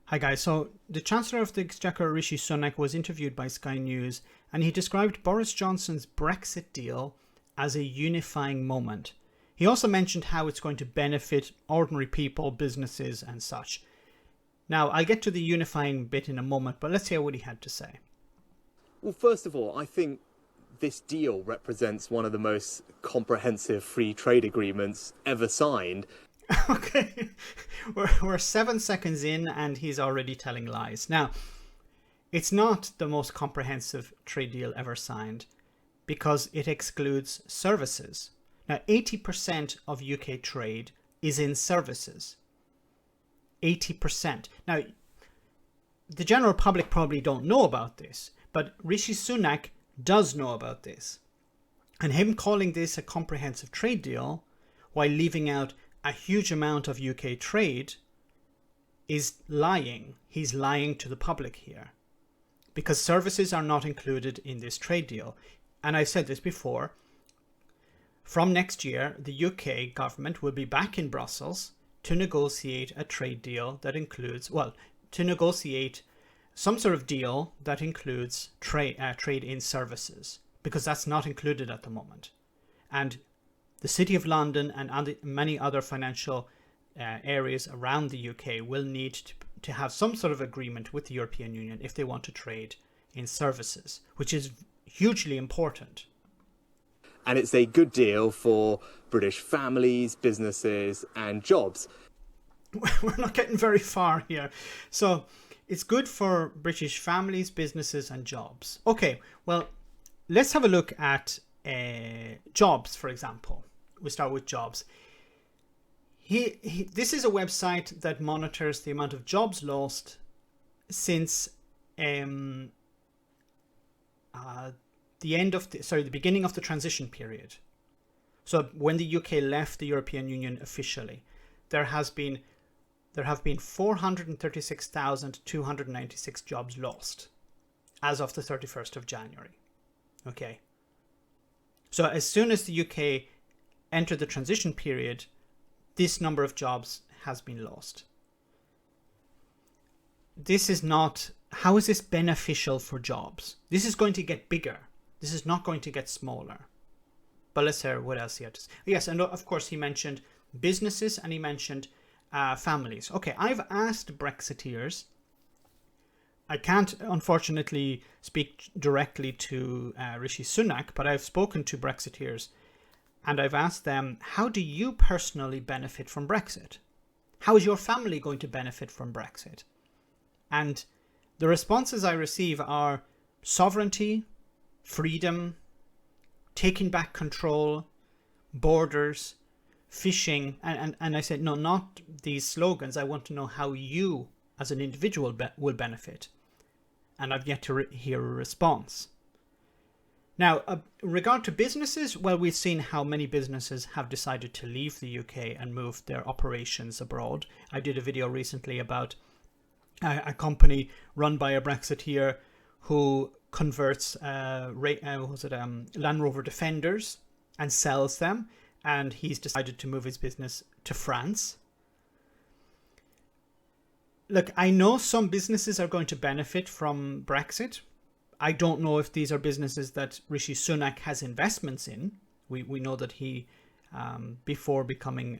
Hi guys, so the Chancellor of the Exchequer Rishi Sunak was interviewed by Sky News and he described Boris Johnson's Brexit deal as a unifying moment. He also mentioned how it's going to benefit ordinary people, businesses and such. Now, I'll get to the unifying bit in a moment, but let's hear what he had to say. Well, first of all, I think this deal represents one of the most comprehensive free trade agreements ever signed. Okay, we're 7 seconds in and he's already telling lies. Now, it's not the most comprehensive trade deal ever signed because it excludes services. Now, 80% of UK trade is in services. 80%. Now, the general public probably don't know about this, but Rishi Sunak does know about this. And him calling this a comprehensive trade deal while leaving out a huge amount of UK trade is lying. He's lying to the public here because services are not included in this trade deal. And I've said this before, from next year, the UK government will be back in Brussels to negotiate a trade deal that includes, to negotiate some sort of deal that includes trade in services, because that's not included at the moment. And the City of London and many other financial areas around the UK will need to have some sort of agreement with the European Union if they want to trade in services, which is hugely important. And it's a good deal for British families, businesses and jobs. We're not getting very far here. So it's good for British families, businesses and jobs. Okay, well, let's have a look at jobs, for example. We start with jobs. This is a website that monitors the amount of jobs lost since the beginning of the transition period. So when the UK left the European Union officially, there have been 436,296 jobs lost as of the 31st of January. Okay. So as soon as the UK entered the transition period, this number of jobs has been lost. This is not, how is this beneficial for jobs? This is going to get bigger. This is not going to get smaller. But let's hear what else he had to say. Yes, and of course he mentioned businesses and he mentioned families. Okay, I've asked Brexiteers. I can't, unfortunately, speak directly to Rishi Sunak, but I've spoken to Brexiteers and I've asked them, how do you personally benefit from Brexit? How is your family going to benefit from Brexit? And the responses I receive are sovereignty, freedom, taking back control, borders, fishing. And I said, no, not these slogans. I want to know how you as an individual will benefit. And I've yet to hear a response. Now, in regard to businesses, well, we've seen how many businesses have decided to leave the UK and move their operations abroad. I did a video recently about a company run by a Brexiteer who converts Land Rover Defenders and sells them, and he's decided to move his business to France. Look, I know some businesses are going to benefit from Brexit. I don't know if these are businesses that Rishi Sunak has investments in. We know that he, before becoming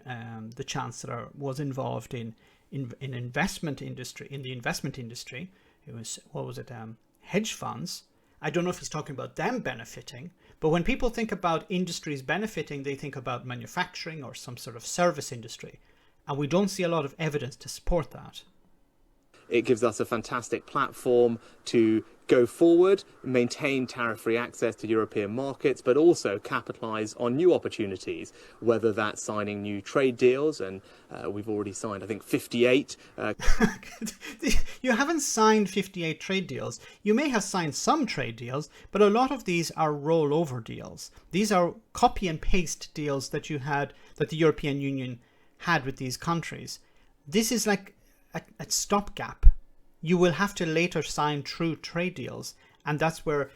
the Chancellor, was involved in investment industry. In the investment industry, it was hedge funds. I don't know if he's talking about them benefiting, but when people think about industries benefiting, they think about manufacturing or some sort of service industry, and we don't see a lot of evidence to support that. It gives us a fantastic platform to go forward, maintain tariff-free access to European markets, but also capitalise on new opportunities, whether that's signing new trade deals, and we've already signed, I think, 58. You haven't signed 58 trade deals. You may have signed some trade deals, but a lot of these are rollover deals. These are copy and paste deals that the European Union had with these countries. This is like a stopgap. You will have to later sign true trade deals, and that's where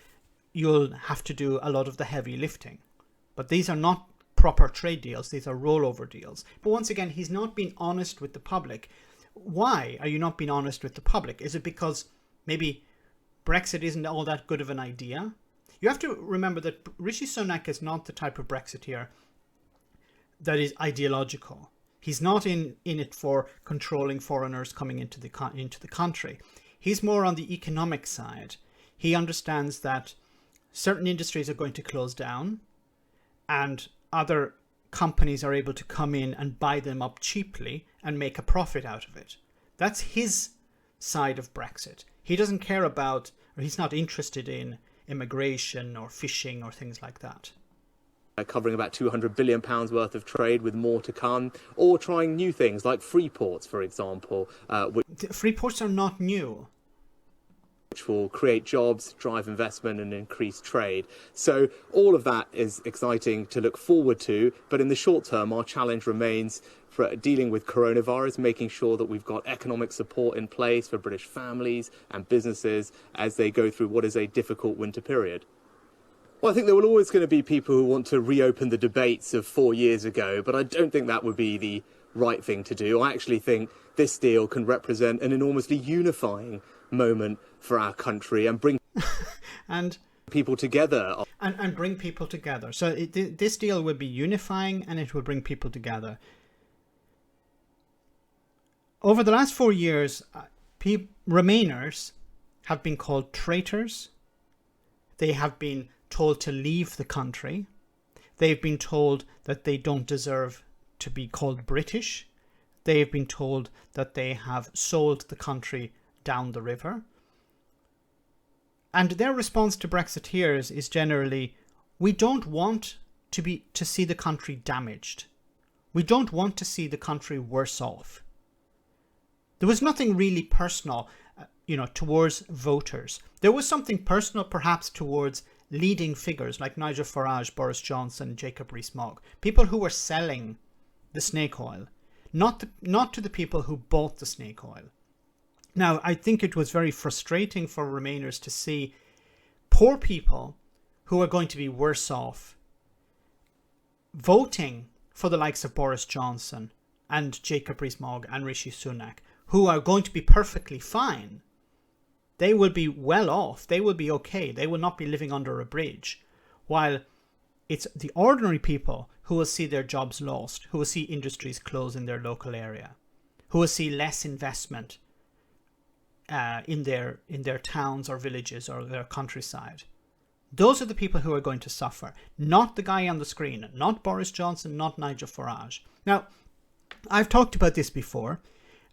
you'll have to do a lot of the heavy lifting. But these are not proper trade deals, these are rollover deals. But once again, he's not being honest with the public. why are you not being honest with the public? Is it because maybe Brexit isn't all that good of an idea? You have to remember that Rishi Sunak is not the type of Brexiteer that is ideological. He's not in it for controlling foreigners coming into the country. He's more on the economic side. He understands that certain industries are going to close down and other companies are able to come in and buy them up cheaply and make a profit out of it. That's his side of Brexit. He doesn't care about, or he's not interested in immigration or fishing or things like that. Covering about £200 billion worth of trade with more to come, or trying new things like free ports, for example. Free ports are not new. Which will create jobs, drive investment and increase trade. So all of that is exciting to look forward to, but in the short term our challenge remains for dealing with coronavirus, making sure that we've got economic support in place for British families and businesses as they go through what is a difficult winter period. Well, I think there will always going to be people who want to reopen the debates of 4 years ago, but I don't think that would be the right thing to do. I actually think this deal can represent an enormously unifying moment for our country and bring and people together. And bring people together. So this deal will be unifying and it will bring people together. Over the last 4 years, Remainers have been called traitors. They have been told to leave the country. They've been told that they don't deserve to be called British. They've been told that they have sold the country down the river. And their response to Brexiteers is generally, we don't want to see the country damaged. We don't want to see the country worse off. There was nothing really personal, towards voters. There was something personal perhaps towards leading figures like Nigel Farage, Boris Johnson, Jacob Rees-Mogg, people who were selling the snake oil, not to the people who bought the snake oil. Now, I think it was very frustrating for Remainers to see poor people who are going to be worse off voting for the likes of Boris Johnson and Jacob Rees-Mogg and Rishi Sunak, who are going to be perfectly fine. They will be well off. They will be okay. They will not be living under a bridge. While it's the ordinary people who will see their jobs lost, who will see industries close in their local area, who will see less investment in their towns or villages or their countryside. Those are the people who are going to suffer, not the guy on the screen, not Boris Johnson, not Nigel Farage. Now, I've talked about this before,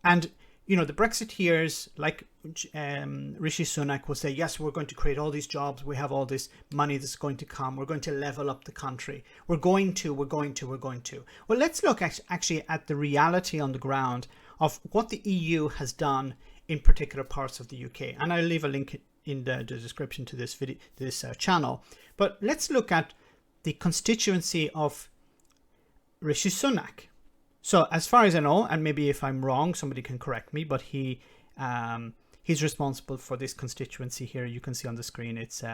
and the Brexiteers, like Rishi Sunak, will say, yes, we're going to create all these jobs. We have all this money that's going to come. We're going to level up the country. We're going to. Well, let's look actually at the reality on the ground of what the EU has done in particular parts of the UK. And I'll leave a link in the description to this video, this channel. But let's look at the constituency of Rishi Sunak. So as far as I know, and maybe if I'm wrong, somebody can correct me, but he's responsible for this constituency here. You can see on the screen. It's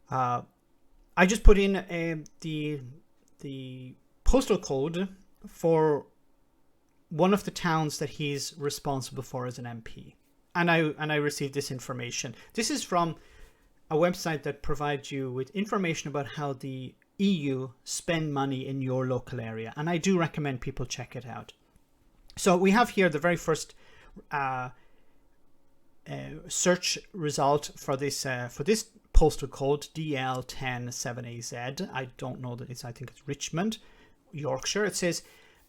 I just put in the postal code for one of the towns that he's responsible for as an MP, and I received this information. This is from a website that provides you with information about how the EU spend money in your local area, and I do recommend people check it out. So we have here the very first search result for this postal code, DL107AZ. I don't know that I think it's Richmond, Yorkshire. It says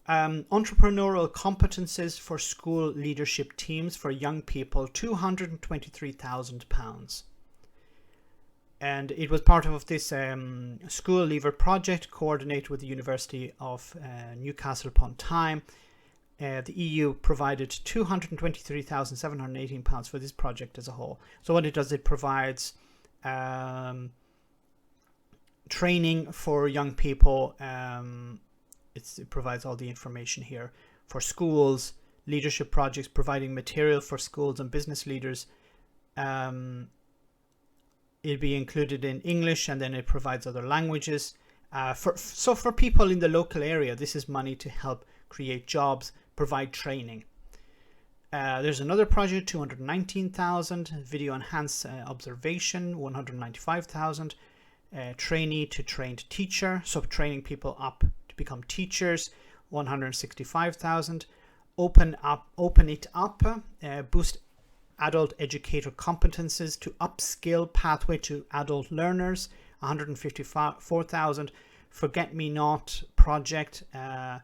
entrepreneurial competences for school leadership teams for young people, £223,000. And it was part of this school leaver project coordinated with the University of Newcastle upon Tyne. The EU provided £223,718 for this project as a whole. So what it does, it provides training for young people. It provides all the information here for schools, leadership projects, providing material for schools and business leaders. It'll be included in English, and then it provides other languages. So for people in the local area, this is money to help create jobs, provide training. There's another project, 219,000. Video enhanced observation, 195,000. Trainee to trained teacher, so training people up to become teachers, 165,000. Open it up, boost adult educator competences to upskill pathway to adult learners, 154,000. Forget Me Not project, I'm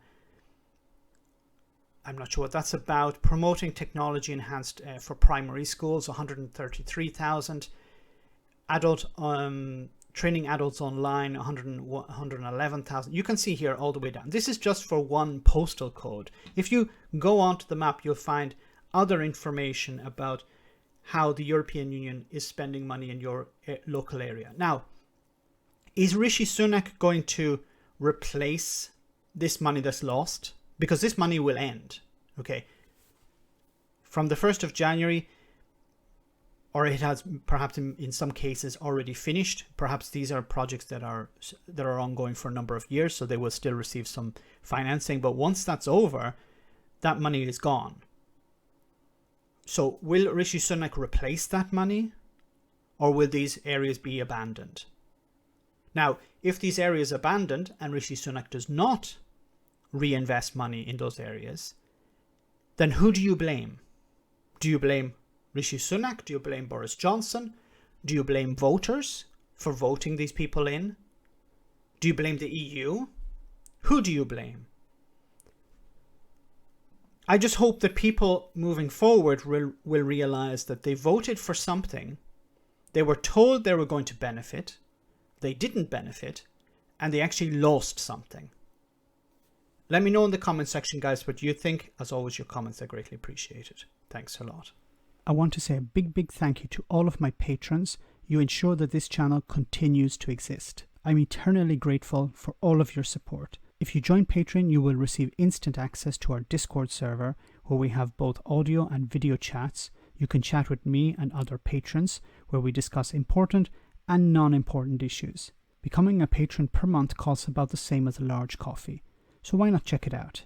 not sure what that's about. Promoting technology enhanced for primary schools, 133,000. Adult training adults online, 111,000. You can see here all the way down. This is just for one postal code. If you go onto the map, you'll find other information about how the European Union is spending money in your local area. Now, is Rishi Sunak going to replace this money that's lost? Because this money will end, okay? From the 1st of January, or it has perhaps in some cases already finished. Perhaps these are projects that are ongoing for a number of years, so they will still receive some financing. But once that's over, that money is gone. So will Rishi Sunak replace that money, or will these areas be abandoned? Now, if these areas are abandoned and Rishi Sunak does not reinvest money in those areas, then who do you blame? Do you blame Rishi Sunak? Do you blame Boris Johnson? Do you blame voters for voting these people in? Do you blame the EU? Who do you blame? I just hope that people moving forward will realize that they voted for something. They were told they were going to benefit. They didn't benefit, and they actually lost something. Let me know in the comment section, guys, what you think. As always, your comments are greatly appreciated. Thanks a lot. I want to say a big thank you to all of my patrons. You ensure that this channel continues to exist. I'm eternally grateful for all of your support. If you join Patreon, you will receive instant access to our Discord server, where we have both audio and video chats. You can chat with me and other patrons, where we discuss important and non-important issues. Becoming a patron per month costs about the same as a large coffee, so why not check it out?